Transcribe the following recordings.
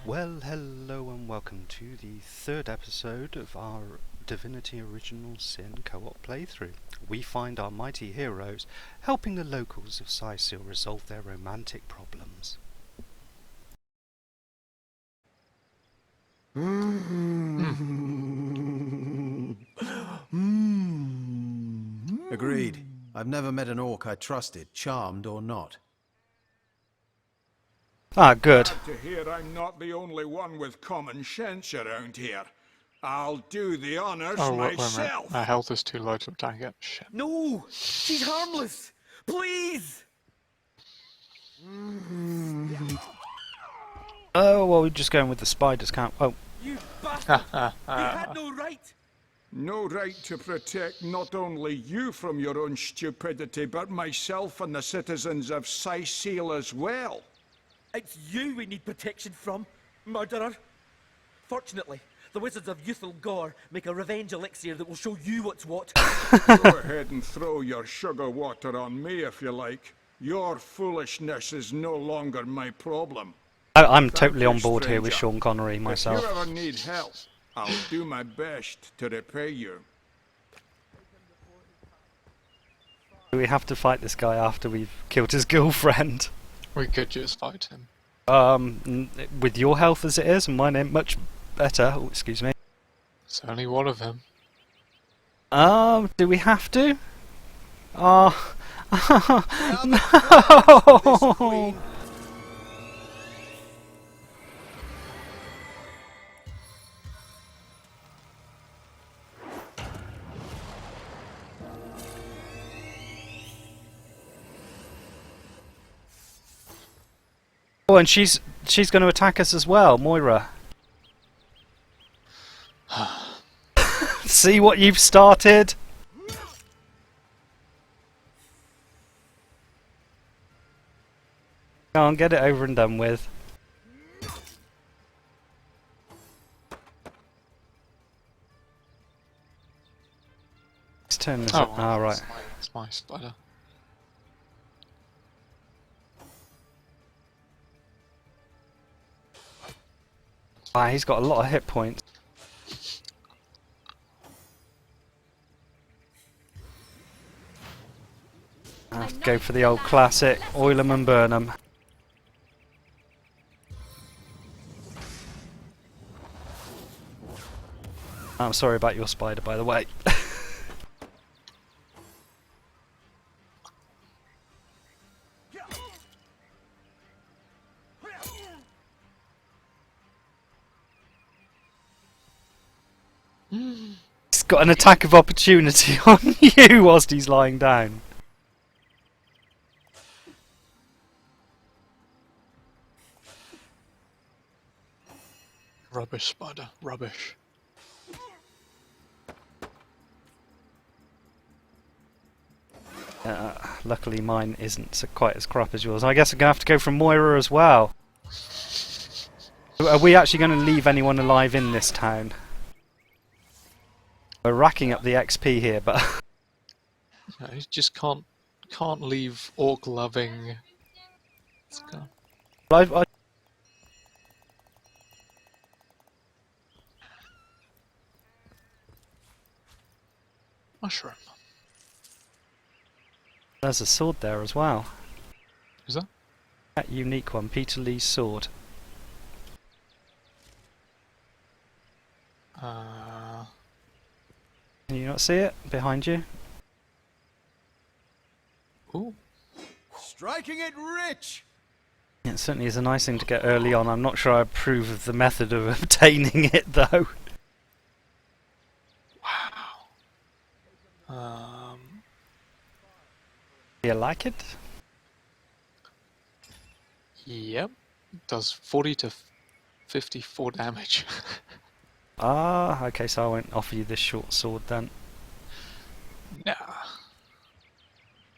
Well, hello and welcome to the third episode of our Divinity Original Sin co-op playthrough. We find our mighty heroes helping the locals of Sicil resolve their romantic problems. Agreed. I've never met an orc I trusted, charmed or not. Ah, good. Glad to hear I'm not the only one with common sense around here. I'll do the honors Wait a minute. myself. My health is too low to attack it. Shit. No! She's harmless! Please! Oh, well, we're just going with the spiders, can't... Oh, You bastard! You had no right! No right to protect not only you from your own stupidity, but myself and the citizens of Sicil as well. It's you we need protection from, murderer. Fortunately, the wizards of Youthful Gore make a revenge elixir that will show you what's what. Go ahead and throw your sugar water on me if you like. Your foolishness is no longer my problem. I'm totally on board here with stranger. Sean Connery myself. If you ever need help, I'll do my best to repay you. We have to fight this guy after we've killed his girlfriend. We could just fight him. With your health as it is, and mine ain't much better. Oh, excuse me. It's only one of them. Do we have to? No! Oh, and she's going to attack us as well, Moira. See what you've started? Go on, get it over and done with. Let's turn this up. Ah, right. It's my spider. Ah, he's got a lot of hit points. I have to go for the old classic, oil 'em and burn 'em. I'm sorry about your spider, by the way. He's got an attack of opportunity on you whilst he's lying down. Rubbish spider. Rubbish. Luckily mine isn't quite as crap as yours. I guess I'm going to have to go for Moira as well. Are we actually going to leave anyone alive in this town? We're racking up the XP here, but... No, you just can't leave orc loving. Let's go. Mushroom. There's a sword there as well. Is that? That unique one, Peter Lee's sword. Can you not see it behind you? Ooh. Striking it rich! It certainly is a nice thing to get early on. I'm not sure I approve of the method of obtaining it though. Wow. Do you like it? Yep. Does 40 to 54 damage. Ah, okay, so I won't offer you this short sword then. Nah.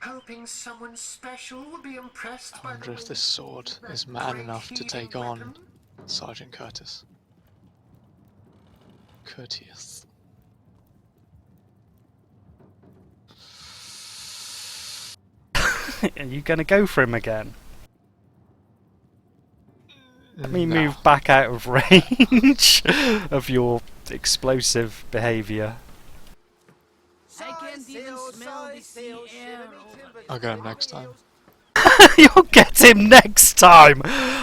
Hoping someone special will be impressed I by wonder if this sword is man enough to take on Sergeant Curtis. Courteous. Are you going to go for him again? Let me move back out of range of your explosive behaviour. I'll get him next time. You'll get him next time!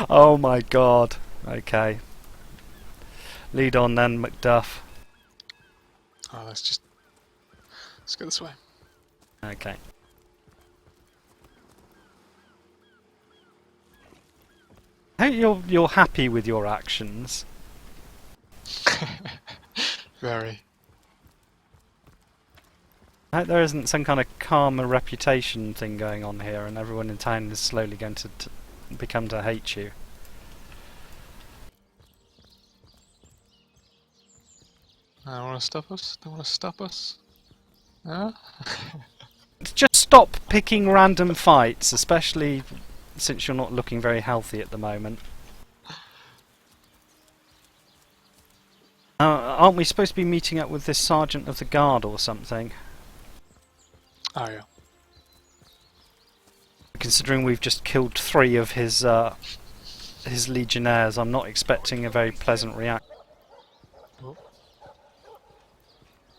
Oh my god. Okay. Lead on then, Macduff. Oh, let's go this way. Okay. I hope you're happy with your actions. Very. I hope there isn't some kind of karma reputation thing going on here and everyone in town is slowly going to become to hate you. Don't want to stop us? Don't want to stop us? Huh? Just stop picking random fights, especially since you're not looking very healthy at the moment. Aren't we supposed to be meeting up with this sergeant of the guard or something? Oh yeah. Considering we've just killed 3 of his legionnaires, I'm not expecting a very pleasant reaction.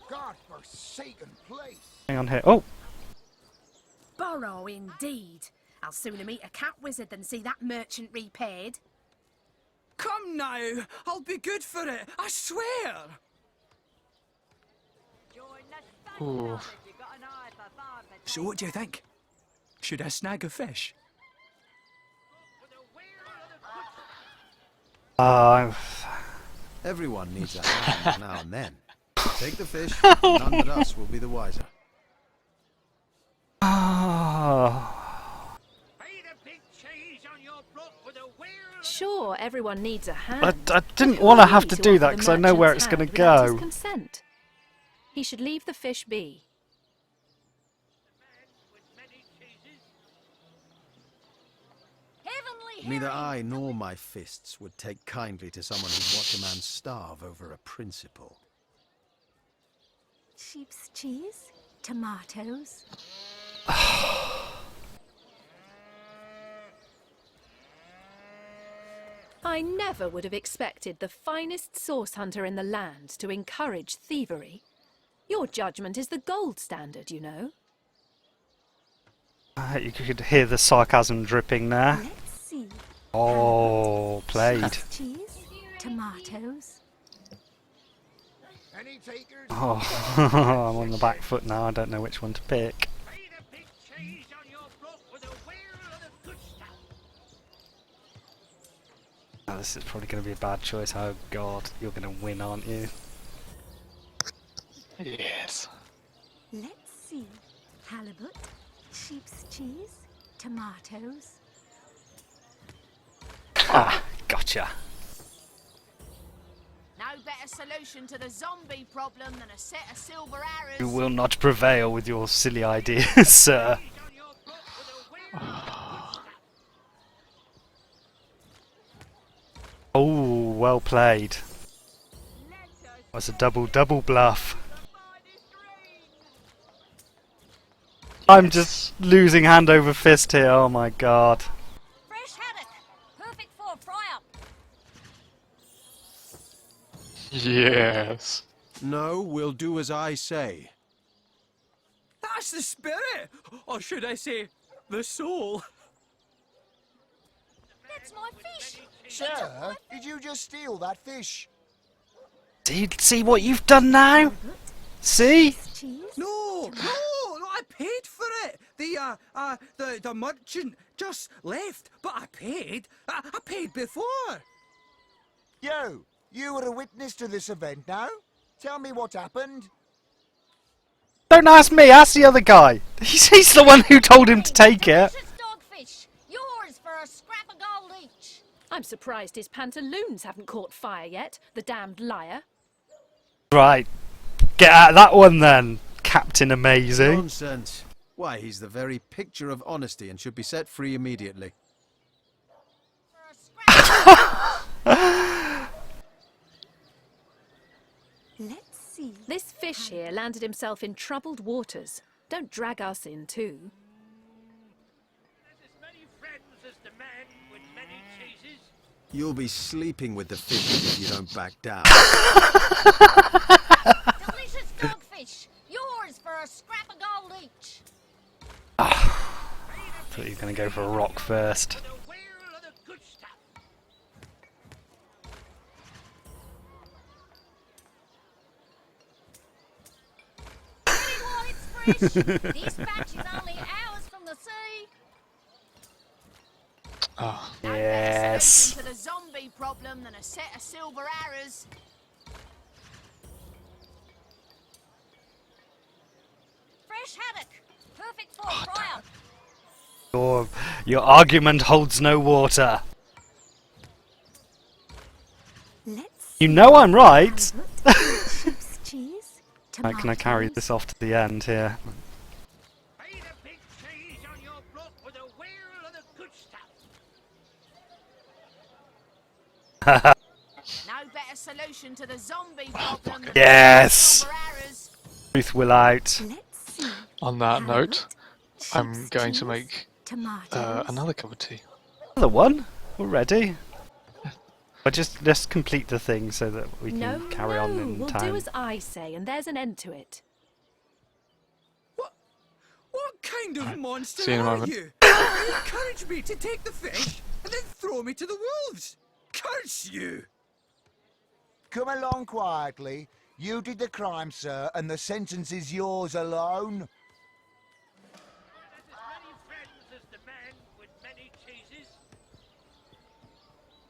God-forsaken place. Hang on here. Oh! Borrow indeed. I'll sooner meet a cat wizard than see that merchant repaid. Come now, I'll be good for it, I swear! Ooh. So what do you think? Should I snag a fish? Everyone needs a hand now and then. Take the fish, and none but us will be the wiser. Sure, everyone needs a hand. I didn't want to have to do that because I know where it's going to go. Consent. He should leave the fish be. Neither I nor my fists would take kindly to someone who'd watch a man starve over a principle. Sheep's cheese? Tomatoes? I never would have expected the finest sauce hunter in the land to encourage thievery. Your judgment is the gold standard, you know. You could hear the sarcasm dripping there. Let's see. Oh, played. Cheese? Tomatoes? Any takers? Oh, I'm on the back foot now. I don't know which one to pick. Oh, this is probably going to be a bad choice. Oh god, you're going to win, aren't you? Yes. Let's see. Halibut? Sheep's cheese? Tomatoes? Ah, gotcha. No better solution to the zombie problem than a set of silver arrows. You will not prevail with your silly ideas, sir. Oh, well played. That's a double bluff. I'm just losing hand over fist here, oh my god. Fresh haddock, perfect for a fry-up. Yes. No, we'll do as I say. That's the spirit! Or should I say, the soul? That's my fish. Sir, did you just steal that fish? See what you've done now? See? Cheese? No, I paid for it. The merchant just left, but I paid. I paid before. You were a witness to this event now? Tell me what happened. Don't ask me, ask the other guy. He's the one who told him to take it. Delicious dogfish. Yours for a scrap of gold each. I'm surprised his pantaloons haven't caught fire yet, the damned liar. Right, get out of that one then, Captain Amazing. Nonsense. Why, he's the very picture of honesty and should be set free immediately. For a scrap. Let's see. This fish here landed himself in troubled waters. Don't drag us in too. There's as many friends as the man with many cheeses. You'll be sleeping with the fishes if you don't back down. Delicious dogfish. Yours for a scrap of gold each. Thought you were going to go for a rock first. While it's fresh, this batch is only hours from the sea. Oh, No better Yes. solution to the zombie problem than a set of silver arrows. Fresh haddock. Perfect for a fryer. Your argument holds no water. Let's You know I'm right. sheep's cheese, How can I carry this off to the end here? No better solution to the zombie problem than Yes! silver arrows. Truth will out. Let's see. on that note, Halibut, I'm sheep's going to cheese, make tomatoes. another cup of tea. Another one already. But just complete the thing so that we can No, carry no, on in we'll time. do as I say, and there's an end to it. What kind of monster see you in a are moment. you? You encourage me to take the fish and then throw me to the wolves. Curse you! Come along quietly. You did the crime, sir, and the sentence is yours alone.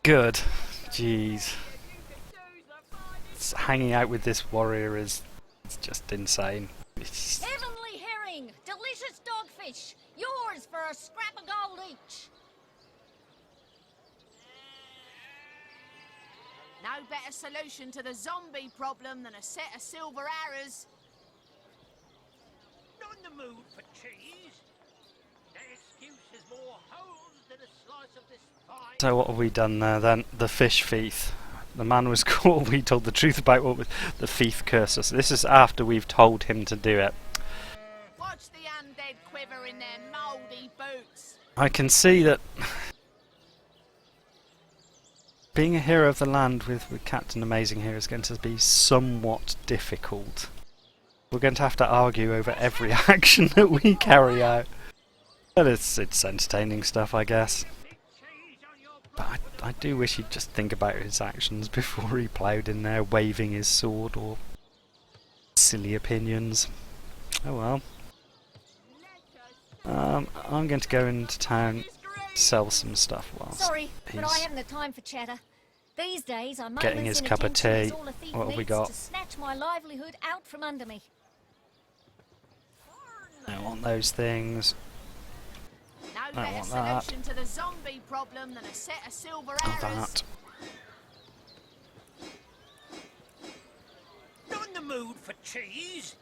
Good. Jeez. Hanging out with this warrior it's just insane. It's- Heavenly herring. Delicious dogfish. Yours for a scrap of gold each. No better solution to the zombie problem than a set of silver arrows. Not in the mood for cheese. That excuse is more holes than a slice of this fine. So what have we done there then? The fish thief. The man was caught. We told the truth about what the thief cursed us. This is after we've told him to do it. Watch the undead quiver in their mouldy boots. I can see that being a hero of the land with Captain Amazing here is going to be somewhat difficult. We're going to have to argue over every action that we carry out. But it's entertaining stuff, I guess. But I do wish he'd just think about his actions before he ploughed in there, waving his sword or silly opinions. Oh well. I'm going to go into town, sell some stuff whilst Sorry, but I he's haven't the time for chatter. These days, I'm getting his cup of tea. What have we got? to snatch my livelihood out from under me. I want those things. No I better want that. solution to the zombie problem than a set of silver Got arrows. that. Not in the mood for cheese.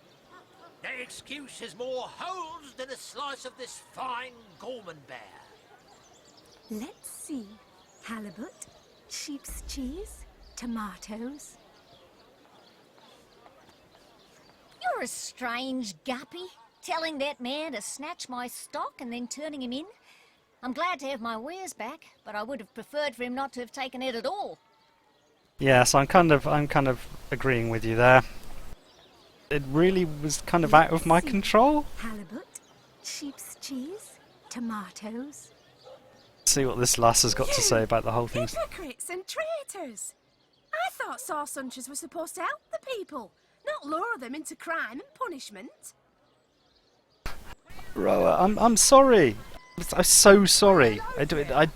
That excuse is more holes than a slice of this fine Gorman bear. Let's see. Halibut, sheep's cheese, tomatoes. You're a strange guppy, telling that man to snatch my stock and then turning him in. I'm glad to have my wares back, but I would have preferred for him not to have taken it at all. Yes, I'm kind of agreeing with you there. It really was kind of out of my control. Halibut, sheep's cheese, tomatoes. See what this lass has got to say about the whole thing. Hypocrites and traitors! I thought sorcerers were supposed to help the people, not lure them into crime and punishment. Roa, I'm sorry. I'm so sorry. It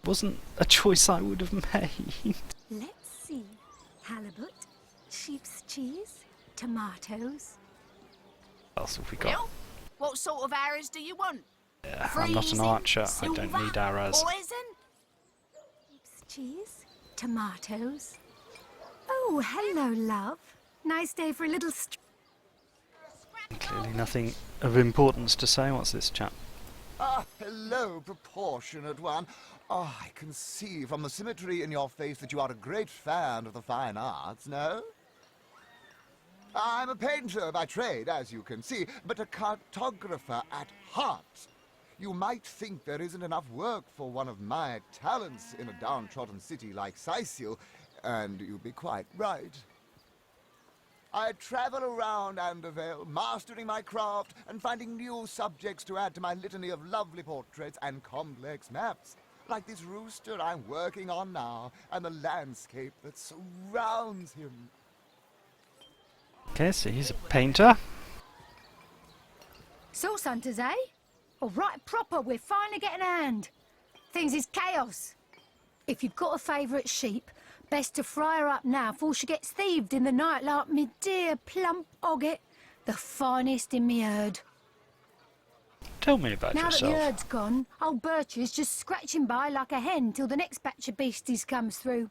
wasn't a choice I would have made. Let's see. Halibut, sheep's cheese, tomatoes. What else have we got? Well, what sort of arrows do you want? Yeah, I'm not an Freezing, archer. I silver, don't need arrows. Poison? Sheep's cheese, tomatoes. Oh, hello, love. Nice day for a little Clearly nothing of importance to say. What's this chap? Ah, hello, proportionate one. Oh, I can see from the symmetry in your face that you are a great fan of the fine arts, no? I'm a painter by trade, as you can see, but a cartographer at heart. You might think there isn't enough work for one of my talents in a downtrodden city like Sicil, and you'd be quite right. I travel around Andervale, mastering my craft and finding new subjects to add to my litany of lovely portraits and complex maps, like this rooster I'm working on now, and the landscape that surrounds him. Okay, so he's a painter. Source hunters, eh? All right, proper, we're finally getting a hand. Things is chaos. If you've got a favourite sheep, best to fry her up now before she gets thieved in the night like me dear plump Ogget, the finest in me herd. Tell me about now yourself. Now that the herd's gone, old Birch is just scratching by like a hen till the next batch of beasties comes through.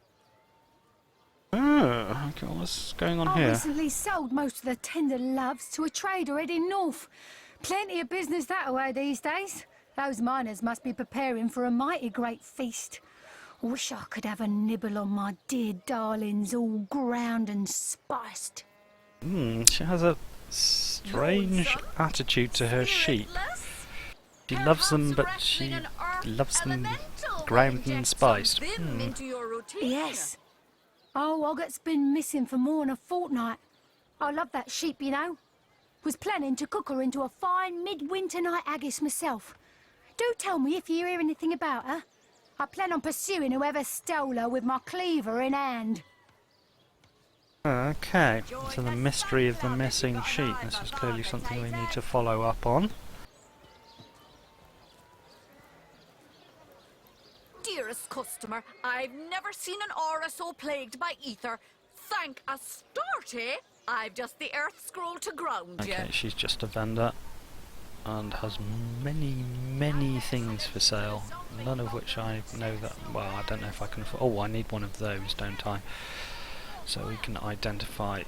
Oh, okay, what's going on I here? recently sold most of the tender loves to a trader heading north. Plenty of business that way these days. Those miners must be preparing for a mighty great feast. Wish I could have a nibble on my dear darlings, all ground and spiced. She has a strange attitude to her sheep. She loves them, but she loves them ground and spiced. Yes. Oh, Ogget's been missing for more than a fortnight. I love that sheep, you know. Was planning to cook her into a fine midwinter night haggis myself. Do tell me if you hear anything about her. I plan on pursuing whoever stole her with my cleaver in hand. Okay, so the mystery of the missing sheep. This is clearly something we need to follow up on. Dearest customer, I've never seen an aura so plagued by ether. Thank Astarte, I've just the earth scroll to ground you. Okay, she's just a vendor and has many things for sale, none of which I know that, well, I don't know if I can afford. Oh, I need one of those, don't I? So we can identify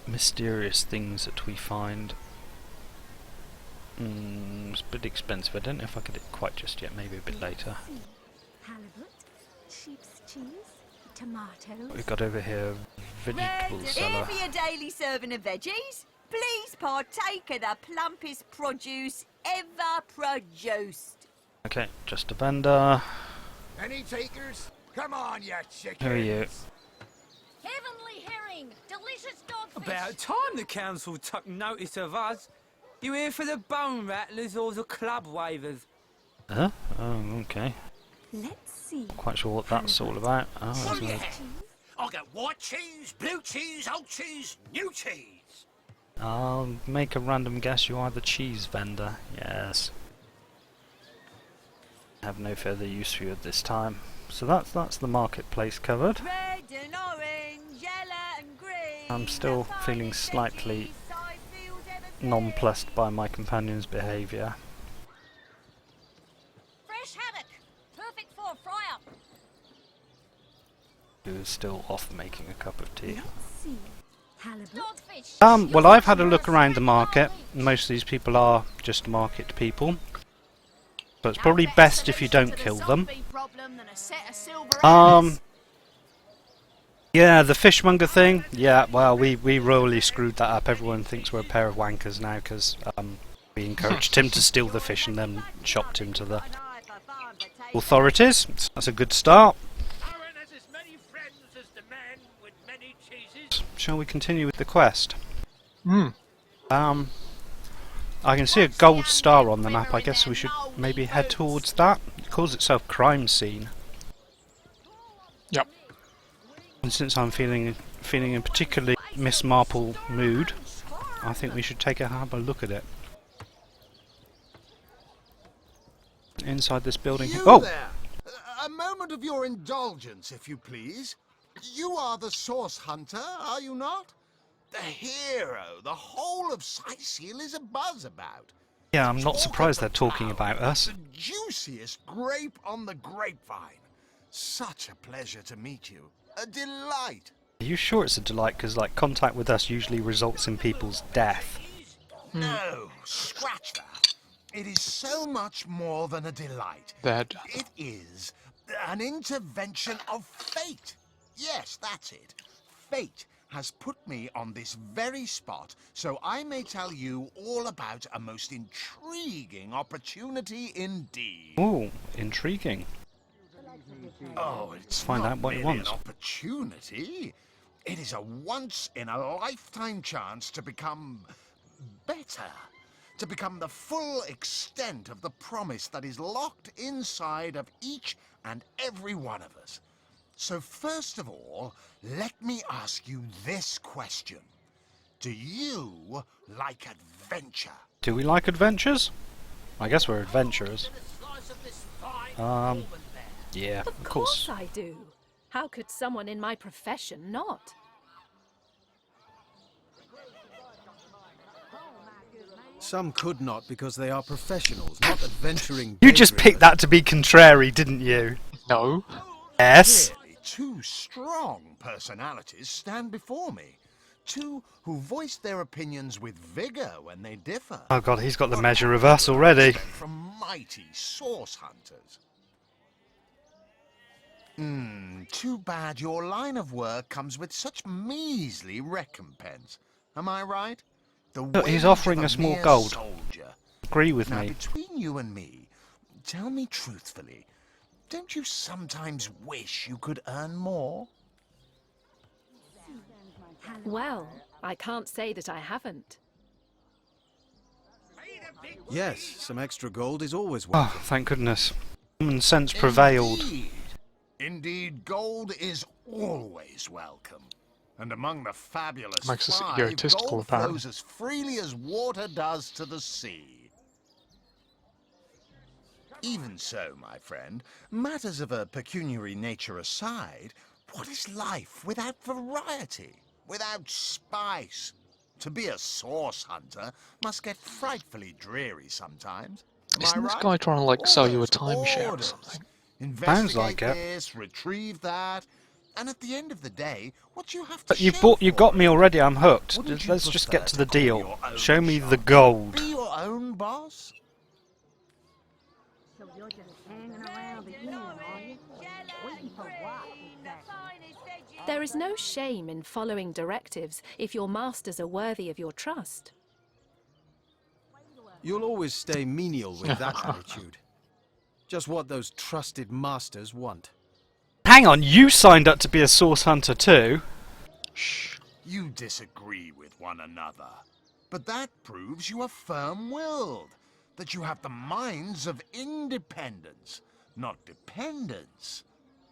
mysterious things that we find. It's a bit expensive. I don't know if I get it quite just yet, maybe a bit later. Halibut, sheep's cheese, tomatoes. What we've got over here, vegetable seller. Here for your daily serving of veggies. Please partake of the plumpest produce ever produced. Okay, just a vendor. Any takers? Come on, you chickens. Who are you? Heavenly herring, delicious dogfish. About time the council took notice of us. You here for the bone rattlers or the club wavers? Huh? Oh, okay. Let's see. Not quite sure what that's all about. Oh, yeah. I got white cheese, blue cheese, old cheese, new cheese. I'll make a random guess. You are the cheese vendor. Yes. I have no further use for you at this time. So that's the marketplace covered. Red and orange, yellow and green. I'm still feeling slightly nonplussed by my companion's behaviour. Fresh haddock, perfect for a fry-up. Who's still off making a cup of tea. Let's see. Halibut. Dogfish. Well, I've had a look around the market. Most of these people are just market people. So it's probably best if you don't kill them. Yeah, the fishmonger thing. Yeah, well, we royally screwed that up. Everyone thinks we're a pair of wankers now because we encouraged him to steal the fish and then shopped him to the authorities. So that's a good start. Shall we continue with the quest? I can see a gold star on the map. I guess we should maybe head towards that. It calls itself Crime Scene. Yep. And since I'm feeling a particularly Miss Marple mood, I think we should have a look at it. Inside this building. You there! A moment of your indulgence, if you please. You are the source hunter, are you not? The hero the whole of Sicil is abuzz about. Yeah, I'm not surprised they're talking about us. The juiciest grape on the grapevine. Such a pleasure to meet you. A delight. Are you sure it's a delight? Because, like, contact with us usually results in people's death. No, scratch that. It is so much more than a delight. Dead. It is an intervention of fate. Yes, that's it. Fate has put me on this very spot so I may tell you all about a most intriguing opportunity indeed. Ooh, intriguing. Oh, it's Find not out what he merely wants. an opportunity. It is a once-in-a-lifetime chance to become better. To become the full extent of the promise that is locked inside of each and every one of us. So first of all, let me ask you this question. Do you like adventure? Do we like adventures? I guess we're adventurers. Yeah, Of course I do. How could someone in my profession not? Some could not because they are professionals, not adventuring. You just picked that to be contrary, didn't you? No. Yes. Clearly, two strong personalities stand before me. Two who voice their opinions with vigor when they differ. Oh god, he's got the measure of us already. From mighty source hunters. Too bad your line of work comes with such measly recompense. Am I right? Look, he's wage offering of a us more mere gold. soldier. Agree with Now, me. between you and me, tell me truthfully, don't you sometimes wish you could earn more? Well, I can't say that I haven't. Yes, some extra gold is always Oh, welcome. thank goodness. Common sense prevailed. Indeed, gold is always welcome. And among the fabulous Makes us five, egotistical, gold apparently. flows as freely as water does to the sea. Even so, my friend, matters of a pecuniary nature aside, what is life without variety, without spice? To be a source hunter must get frightfully dreary sometimes. Am I Isn't this right? guy trying to, like, All sell you a those timeshare or orders. something? Investigate like it. this, retrieve that, and at the end of the day, what you have to But you show got me already. I'm hooked. Wouldn't you Let's just prefer get to to the call deal. your own Show me the shot? gold. Be your own boss? So you're just hanging around the inn, are you? Waiting for what, exactly? There is no shame in following directives if your masters are worthy of your trust. You'll always stay menial with that attitude. Just what those trusted masters want. Hang on, you signed up to be a source hunter too. Shh. You disagree with one another. But that proves you are firm-willed, that you have the minds of independence, not dependence.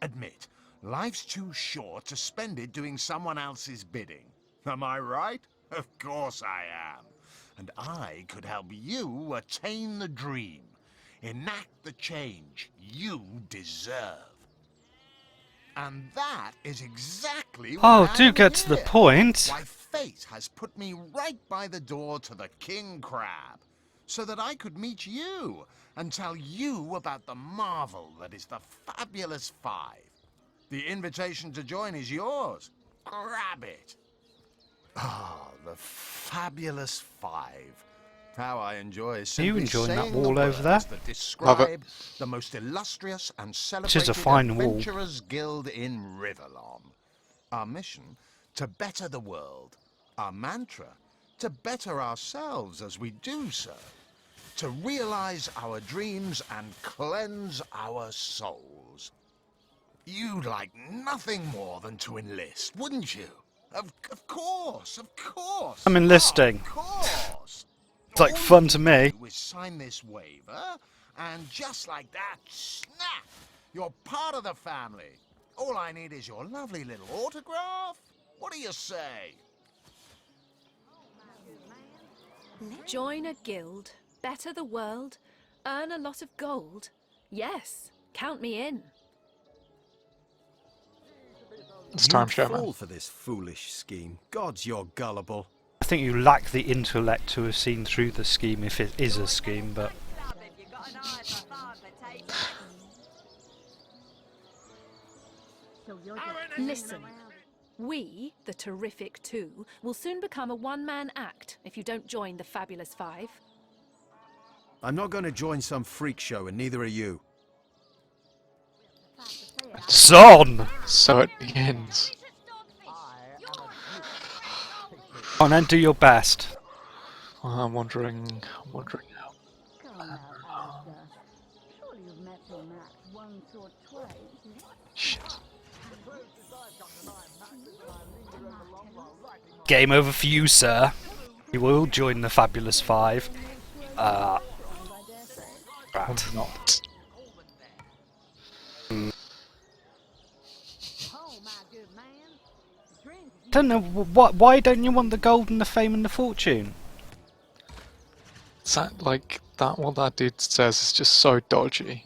Admit, life's too short to spend it doing someone else's bidding. Am I right? Of course I am. And I could help you attain the dream, enact the change you deserve. And that is exactly Oh, why do I'm get to the here. point. Why fate has put me right by the door to the King Crab, so that I could meet you and tell you about the marvel that is the Fabulous Five. The invitation to join is yours. Grab it. Ah, the Fabulous Five. How I enjoy simply enjoying that saying wall the over there? words that Love it. describe the most illustrious and celebrated a fine wall. Adventurers Guild in Riverlon. Our mission, to better the world. Our mantra, to better ourselves as we do so. To realize our dreams and cleanse our souls. You'd like nothing more than to enlist, wouldn't you? Of course, of course. I'm enlisting. Of course. It's like fun to me. Do is sign this waiver, and just like that, snap! You're part of the family. All I need is your lovely little autograph. What do you say? Join a guild, better the world, earn a lot of gold. Yes, count me in. It's time You'd show, fall man. for this foolish scheme. Gods, you're gullible. I think you lack the intellect to have seen through the scheme, if it is a scheme, but... Listen, we, the Terrific Two, will soon become a one-man act if you don't join the Fabulous Five. I'm not going to join some freak show, and neither are you. Son! So it begins. Come on then, do your best. I'm wondering how. Shit. Game over for you, sir. You will join the Fabulous Five. Rat. Not. Don't know why don't you want the gold and the fame and the fortune? Is that like that? What that dude says is just so dodgy.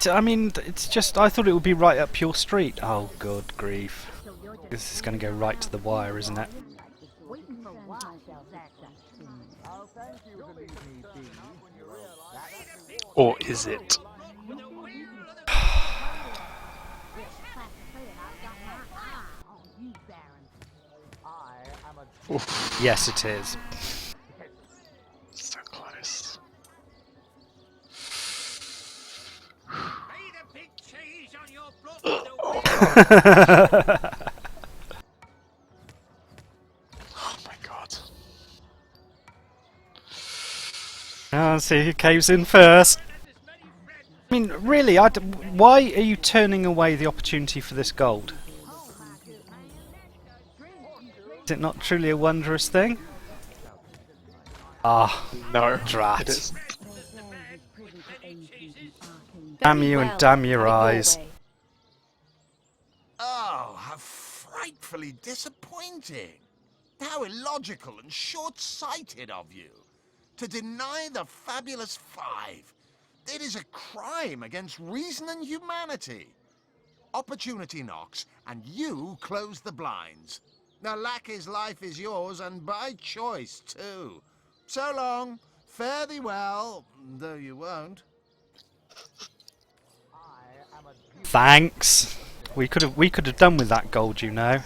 I mean, it's just, I thought it would be right up your street. Oh, good grief. This is going to go right to the wire, isn't it? Or is it? Oof. Yes, it is. So close. Oh my god. I'll see who caves in first. I mean, really, why are you turning away the opportunity for this gold? Is it not truly a wondrous thing? Ah, no, drat. it isn't. Damn you and damn your eyes. Oh, how frightfully disappointing. How illogical and short-sighted of you. To deny the Fabulous Five. It is a crime against reason and humanity. Opportunity knocks, and you close the blinds. Now, Lackey's life is yours, and by choice, too. So long. Fare thee well, though you won't. Thanks. We could have done with that gold, you know.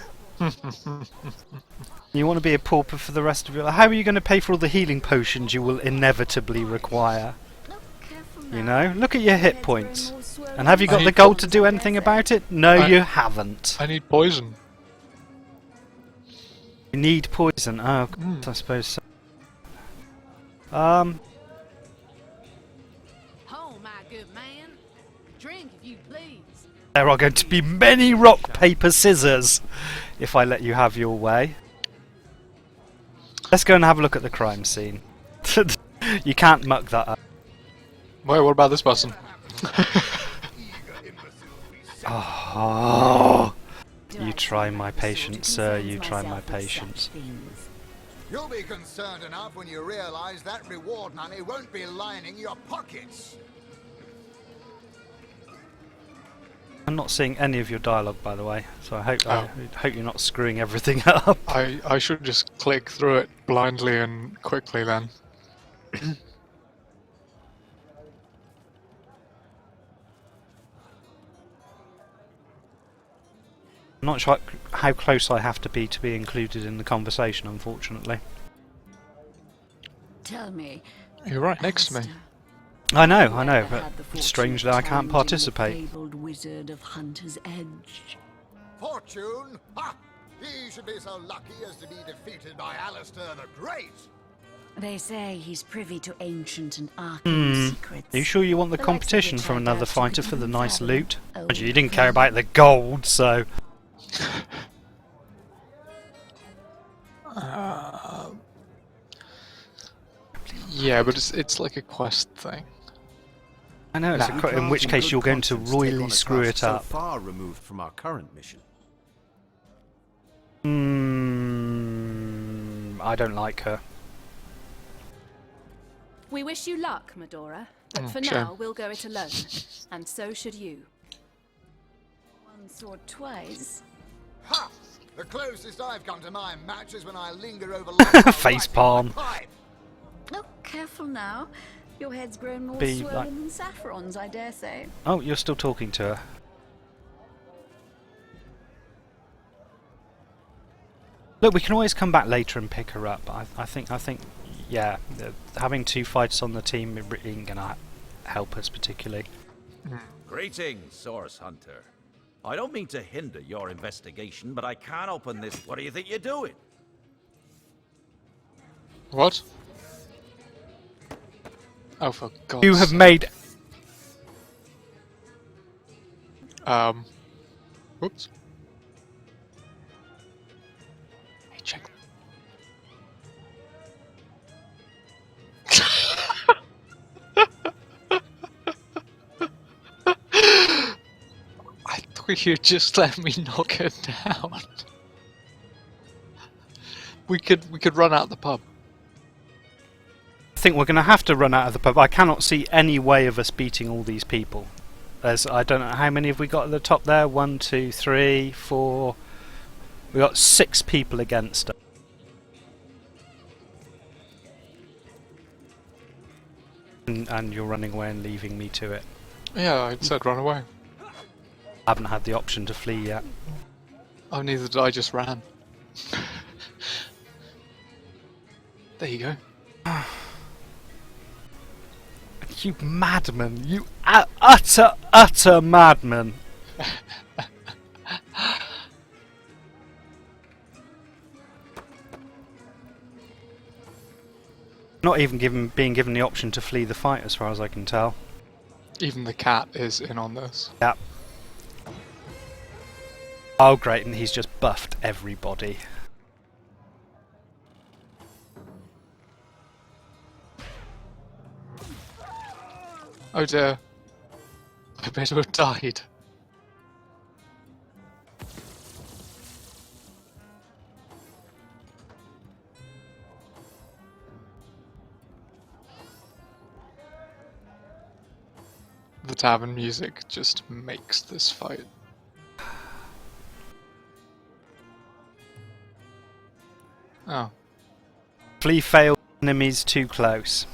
You want to be a pauper for the rest of your life? How are you going to pay for all the healing potions you will inevitably require? You know, look at your hit points. And have you got the gold to do anything about it? No, you haven't. I need poison. You need poison. Oh, I suppose so. Oh, my good man. Drink if you please. There are going to be many rock, paper, scissors if I let you have your way. Let's go and have a look at the crime scene. You can't muck that up. Wait, what about this person? Oh, you try my patience, sir. You try my patience. You'll be concerned enough when you realize that reward money won't be lining your pockets. I'm not seeing any of your dialogue, by the way, so I hope you're not screwing everything up. I should just click through it blindly and quickly then. I'm not sure how close I have to be included in the conversation, unfortunately. Tell me. You're right next to me. I know, but strangely I can't participate. Wizard of Hunter's Edge. Fortune? Ha! He should be so lucky as to be defeated by Alistair the Great. They say he's privy to ancient and arcane secrets. Are you sure you want the competition from another fighter for the nice loot? You didn't care about the gold, so... Yeah, but it's like a quest thing. I know, in which case you're going to royally screw it up. So far removed from our current mission. I don't like her. We wish you luck, Medora, but for sure. now we'll go it alone, and so should you. Once or twice. Ha! The closest I've come to my match is when I linger over face palm. Look careful now. Your head's grown more Be swollen like- than saffrons, I dare say. Oh, you're still talking to her. Look, we can always come back later and pick her up. I think, yeah, having two fighters on the team ain't gonna help us particularly. Greetings, Source Hunter. I don't mean to hinder your investigation, but I can't open this. What do you think you're doing? What? Oh, for God's You have sake. made... Whoops. Hey, check. I thought you'd just let me knock it down. We could run out the pub. I think we're going to have to run out of the pub. I cannot see any way of us beating all these people. I don't know how many have we got at the top there. 1, 2, 3, 4. We got 6 people against us. And you're running away and leaving me to it. Yeah, I said run away. I haven't had the option to flee yet. Oh, neither did I, just ran. There you go. You madman! You utter madman! Not even being given the option to flee the fight, as far as I can tell. Even the cat is in on this. Yep. Oh great, and he's just buffed everybody. Oh dear. I better have died. The tavern music just makes this fight. Oh. Flee failed, enemies too close.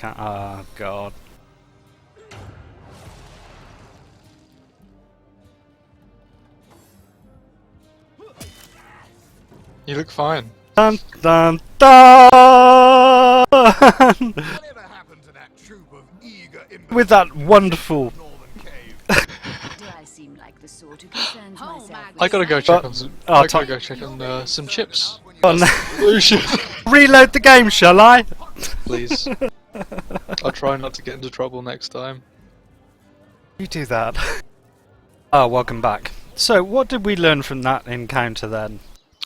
Oh god. You look fine. Dun dun dun! With that wonderful. I gotta go check on some. I gotta go check on some chips. Oh, no. Reload the game, shall I? Please. I'll try not to get into trouble next time. You do that. Oh, welcome back. So, what did we learn from that encounter then?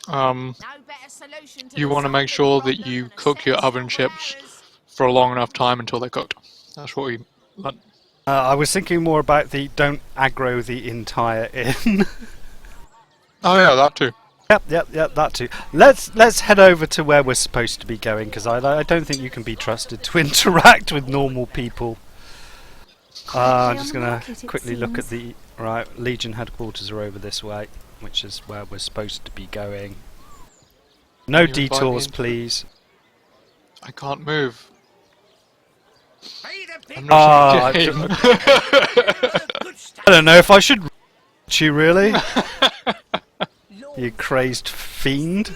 You want to make sure that you cook your oven chips for a long enough time until they're cooked. That's what we learned. I was thinking more about the don't aggro the entire inn. Oh yeah, that too. Yep, that too. Let's head over to where we're supposed to be going, because I don't think you can be trusted to interact with normal people. I'm just gonna quickly look at the right. Legion headquarters are over this way, which is where we're supposed to be going. No detours, please. I can't move. I'm not in the game. I don't know if I should you really. You crazed fiend.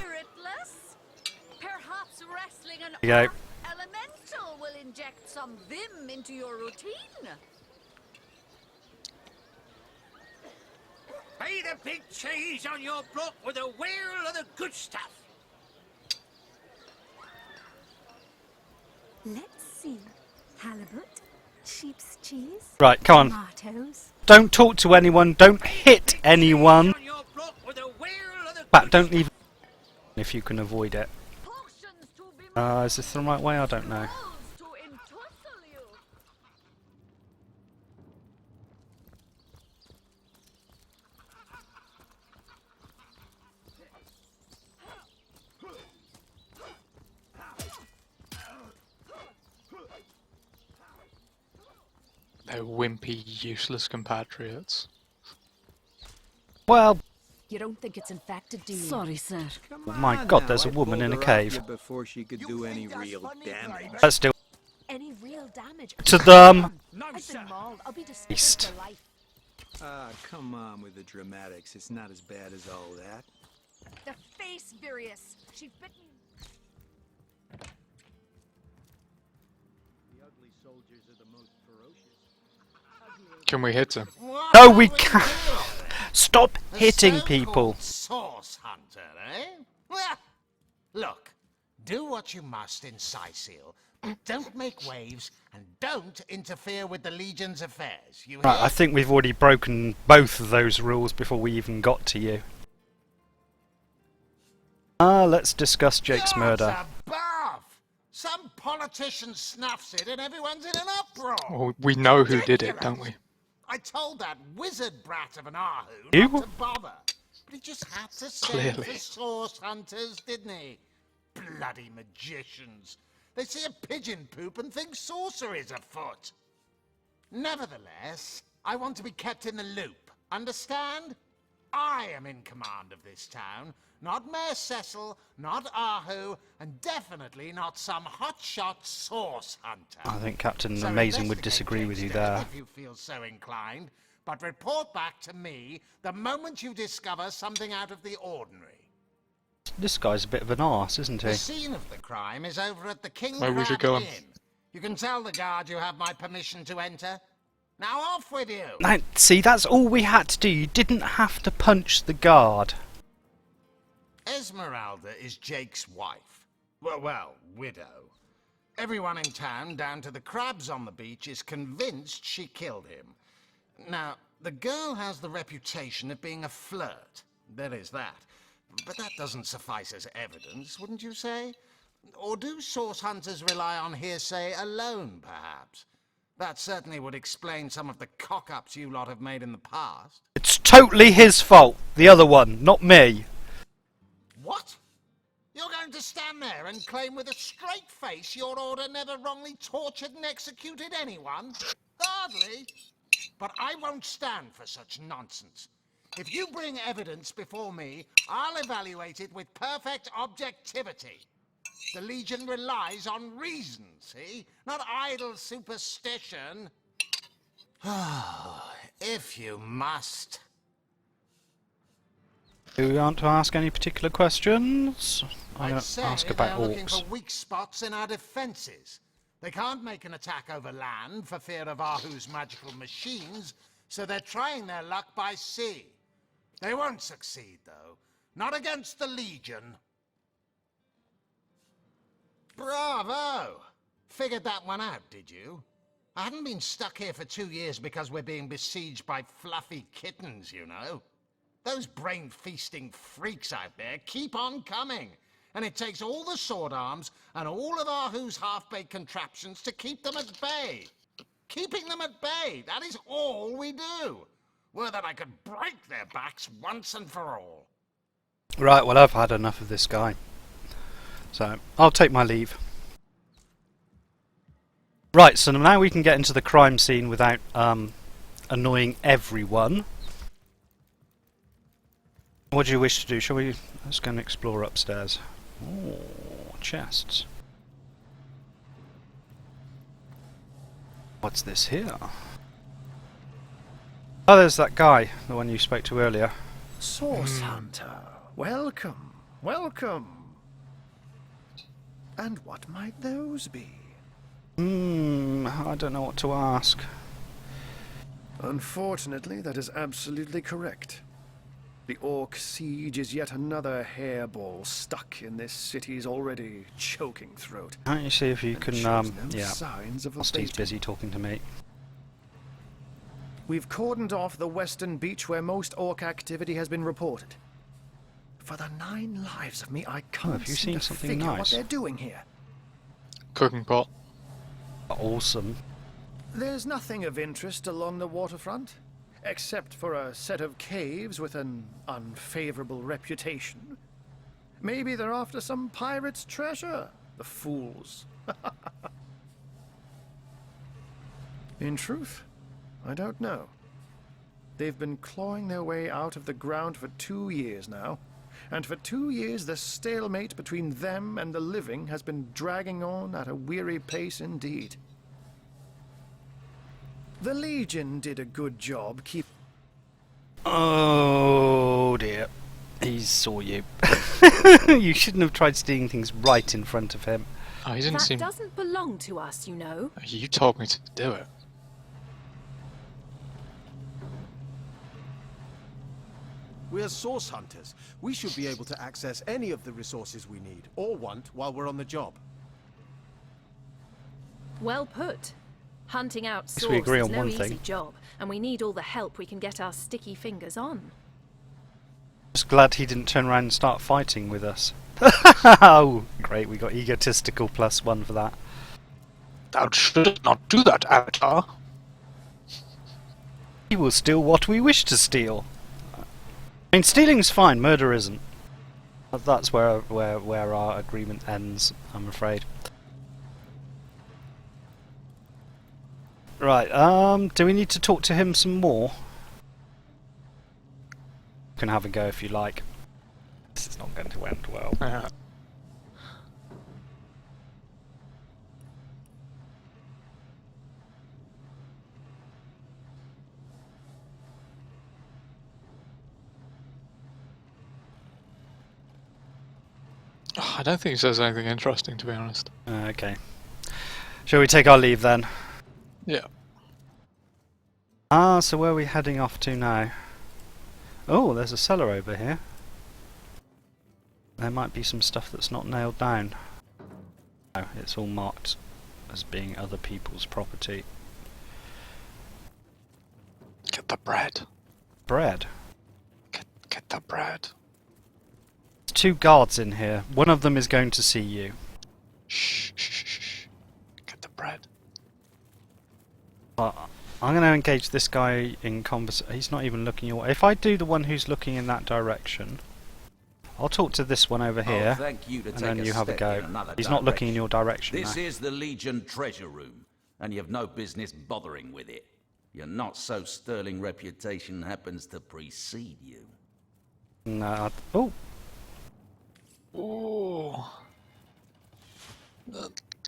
Perhaps wrestling an Okay. elemental will inject some vim into your routine. Pay the big cheese on your block with a wheel of the good stuff. Let's see. Halibut, sheep's cheese, Right, come on. tomatoes. Don't talk to anyone. Don't hit anyone. But don't even if you can avoid it. Is this the right way? I don't know. They're wimpy, useless compatriots. Well, You don't think it's infected, do you? Sorry, sir. oh my God, there's a woman in a cave. Before she could do any real damage. Let's do Any real damage? to them. I've been mauled. I'll be disgraced Beast. for life. Ah, come on with the dramatics. It's not as bad as all that. The face Virius. She's bitten. The ugly soldiers are the most ferocious. Can we hit him? No, we can't. Stop hitting people. Source hunter, eh? Well, look, do what you must in Sicil. Don't make waves and don't interfere with the Legion's affairs. You Right, hear? I think we've already broken both of those rules before we even got to you. Let's discuss Jake's murder. Above! Some politician snuffs it and everyone's in an uproar. Well, we know who did it, don't we? I told that wizard brat of an Ahu You? not to bother. But he just had to send Clearly. for source hunters, didn't he? Bloody magicians. They see a pigeon poop and think sorcery's afoot. Nevertheless, I want to be kept in the loop. Understand? I am in command of this town. Not Mayor Cecil, not Ahu, and definitely not some hotshot source hunter. I think Captain So Amazing would investigate disagree with you Jake's there. death if you feel so inclined, but report back to me the moment you discover something out of the ordinary. This guy's a bit of an arse, isn't The he? scene of the crime is over at the King Maybe we should Crab go Inn. on. You can tell the guard you have my permission to enter. Now off with you! Now, see, that's all we had to do. You didn't have to punch the guard. Esmeralda is Jake's wife. Well, widow. Everyone in town, down to the crabs on the beach, is convinced she killed him. Now, the girl has the reputation of being a flirt. There is that. But that doesn't suffice as evidence, wouldn't you say? Or do source hunters rely on hearsay alone, perhaps? That certainly would explain some of the cock-ups you lot have made in the past. It's totally his fault. The other one, not me. What? You're going to stand there and claim with a straight face your order never wrongly tortured and executed anyone? Hardly. But I won't stand for such nonsense. If you bring evidence before me, I'll evaluate it with perfect objectivity. The Legion relies on reason, see? Not idle superstition. If you must. Do you want to ask any particular questions? I'm going I'd to say ask they're about looking orcs. for weak spots in our defences. They can't make an attack over land for fear of Ahu's magical machines, so they're trying their luck by sea. They won't succeed, though. Not against the Legion. Bravo! Figured that one out, did you? I haven't been stuck here for 2 years because we're being besieged by fluffy kittens, you know. Those brain-feasting freaks out there keep on coming. And it takes all the sword arms and all of Ahu's half-baked contraptions to keep them at bay. Keeping them at bay, that is all we do. Were that I could break their backs once and for all. Right, well, I've had enough of this guy. So, I'll take my leave. Right, so now we can get into the crime scene without annoying everyone. What do you wish to do? Shall we... Let's go and explore upstairs. Oh, chests. What's this here? Oh, there's that guy, the one you spoke to earlier. Source Hunter, welcome, welcome. And what might those be? I don't know what to ask. Unfortunately, that is absolutely correct. The Orc siege is yet another hairball stuck in this city's already choking throat. Why don't you see if you can, shows no yeah, signs of whilst he's abating. busy talking to me. We've cordoned off the western beach where most Orc activity has been reported. For the 9 lives of me, I can't have you seem seen to something figure what nice? they're doing here. Cooking pot. Awesome. There's nothing of interest along the waterfront, except for a set of caves with an unfavorable reputation. Maybe they're after some pirate's treasure, the fools. In truth, I don't know. They've been clawing their way out of the ground for 2 years now, and for 2 years the stalemate between them and the living has been dragging on at a weary pace indeed. The Legion did a good job Oh dear. He saw you. You shouldn't have tried stealing things right in front of him. Oh, he didn't That seem... doesn't belong to us, you know. You told me to do it. We're source hunters. We should be able to access any of the resources we need or want while we're on the job. Well put. Hunting out Guess source we agree is on no one easy thing. job, and we need all the help we can get our sticky fingers on. Just glad he didn't turn around and start fighting with us. Oh, great, we got egotistical +1 for that. Thou shouldst not do that, Avatar. He will steal what we wish to steal. I mean, stealing's fine, murder isn't. That's where our agreement ends, I'm afraid. Right, do we need to talk to him some more? You can have a go if you like. This is not going to end well. Oh, I don't think he says anything interesting, to be honest. Okay. Shall we take our leave then? Yeah. So where are we heading off to now? Oh, there's a cellar over here. There might be some stuff that's not nailed down. No, it's all marked as being other people's property. Get the bread. Bread? Get the bread. There's 2 guards in here. One of them is going to see you. Shh, shh, shh, shh. Get the bread. But I'm going to engage this guy in conversation. He's not even looking your way. If I do the one who's looking in that direction, I'll talk to this one over here, thank you to and take then a you have a step in go. another He's not looking in your direction This now. is the Legion treasure room, and you've no business bothering with it. Your not-so-sterling reputation happens to precede you. No. Oh! Ooh.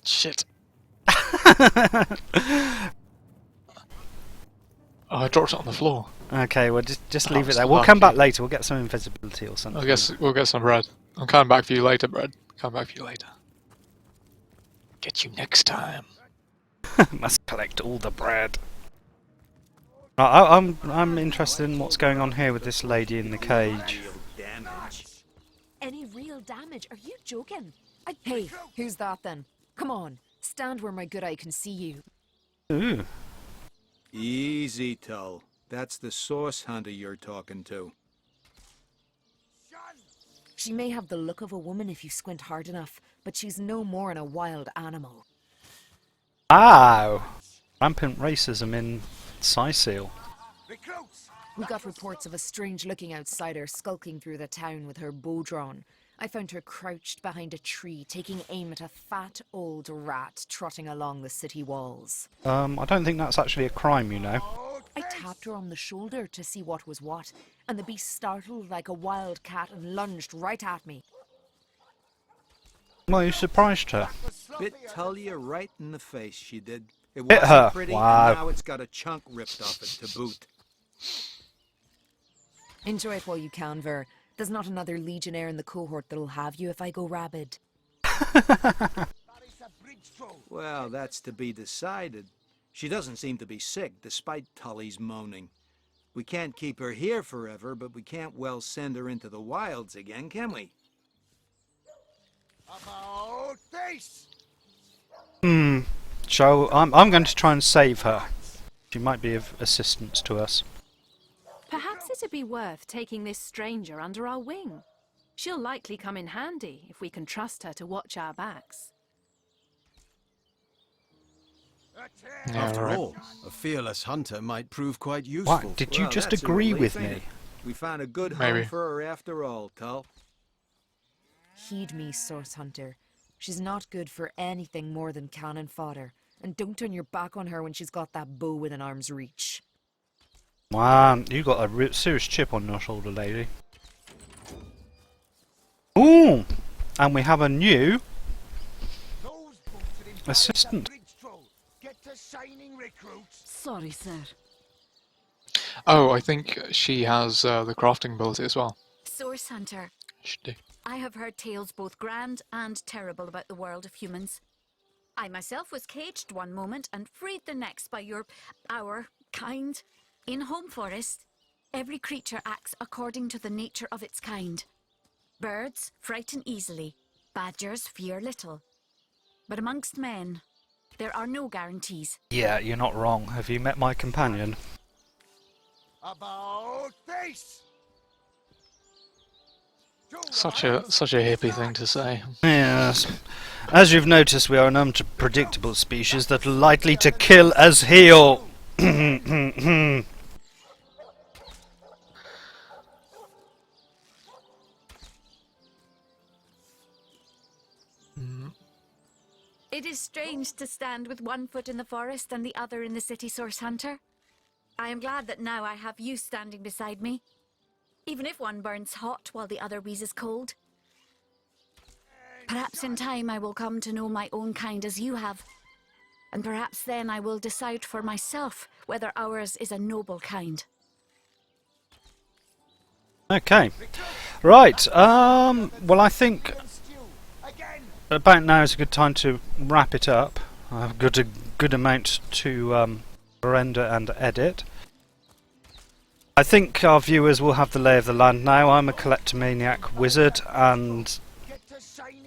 Shit. Oh, I dropped it on the floor. Okay, well just leave it Oh, there. We'll come back lucky. later. We'll get some invisibility or something. I guess we'll get some bread. I'm coming back for you later, bread. Come back for you later. Get you next time. Must collect all the bread. I'm interested in what's going on here with this lady in the cage. Any real damage? Are you joking? Hey, who's that then? Come on, stand where my good eye can see you. Ooh. Easy, Tull. That's the source hunter you're talking to. She may have the look of a woman if you squint hard enough, but she's no more than a wild animal. Ow! Rampant racism in Sicil. We got reports of a strange-looking outsider skulking through the town with her bow drawn. I found her crouched behind a tree, taking aim at a fat old rat trotting along the city walls. I don't think that's actually a crime, you know. I tapped her on the shoulder to see what was what, and the beast startled like a wild cat and lunged right at me. Well, you surprised her. Bit Tullia right in the face, she did. It Hit wasn't her. pretty, Wow. and now it's got a chunk ripped off it to boot. Enjoy it while you can, Ver. There's not another legionnaire in the cohort that'll have you if I go rabid. Well, that's to be decided. She doesn't seem to be sick, despite Tully's moaning. We can't keep her here forever, but we can't well send her into the wilds again, can we? About face! So I'm going to try and save her. She might be of assistance to us. Perhaps it'd be worth taking this stranger under our wing. She'll likely come in handy if we can trust her to watch our backs. After right. all, a fearless hunter might prove quite useful. What? Did you Well, just that's a agree relief, with ain't me? it? We found a good Maybe. home for her after all, Tull. Heed me, Source Hunter. She's not good for anything more than cannon fodder. And don't turn your back on her when she's got that bow within arm's reach. Wow, you got a serious chip on your shoulder, lady. Ooh! And we have a new assistant. Get to signing recruits. Sorry, sir. Oh, I think she has the crafting ability as well. Source Hunter, Should do. I have heard tales both grand and terrible about the world of humans. I myself was caged one moment and freed the next by our kind. In Home Forest, every creature acts according to the nature of its kind. Birds frighten easily, badgers fear little. But amongst men, there are no guarantees. Yeah, you're not wrong. Have you met my companion? About face! Such a hippie thing to say. Yes. As you've noticed, we are an unpredictable species that are likely to kill as heal. It is strange to stand with one foot in the forest and the other in the city, Source Hunter. I am glad that now I have you standing beside me. Even if one burns hot while the other wheezes cold. Perhaps in time I will come to know my own kind as you have. And perhaps then I will decide for myself whether ours is a noble kind. Okay. Right. Well, I think about now is a good time to wrap it up. I've got a good amount to render and edit. I think our viewers will have the lay of the land now. I'm a kleptomaniac wizard, and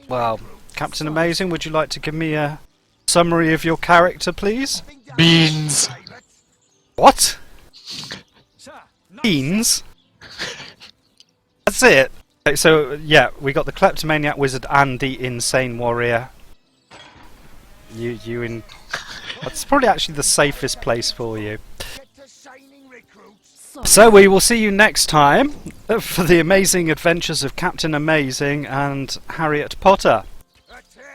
well, Captain Amazing, would you like to give me a summary of your character, please? Beans. What? Beans? That's it. Okay, so yeah, we got the kleptomaniac wizard and the insane warrior. That's probably actually the safest place for you. So we will see you next time for the amazing adventures of Captain Amazing and Harriet Potter.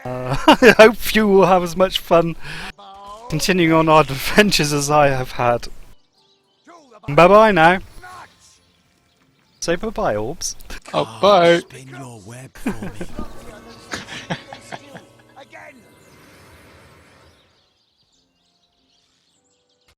I hope you will have as much fun continuing on our adventures as I have had. Bye bye now. Say bye bye, Orbs. Oh, bye. Spin your web for me.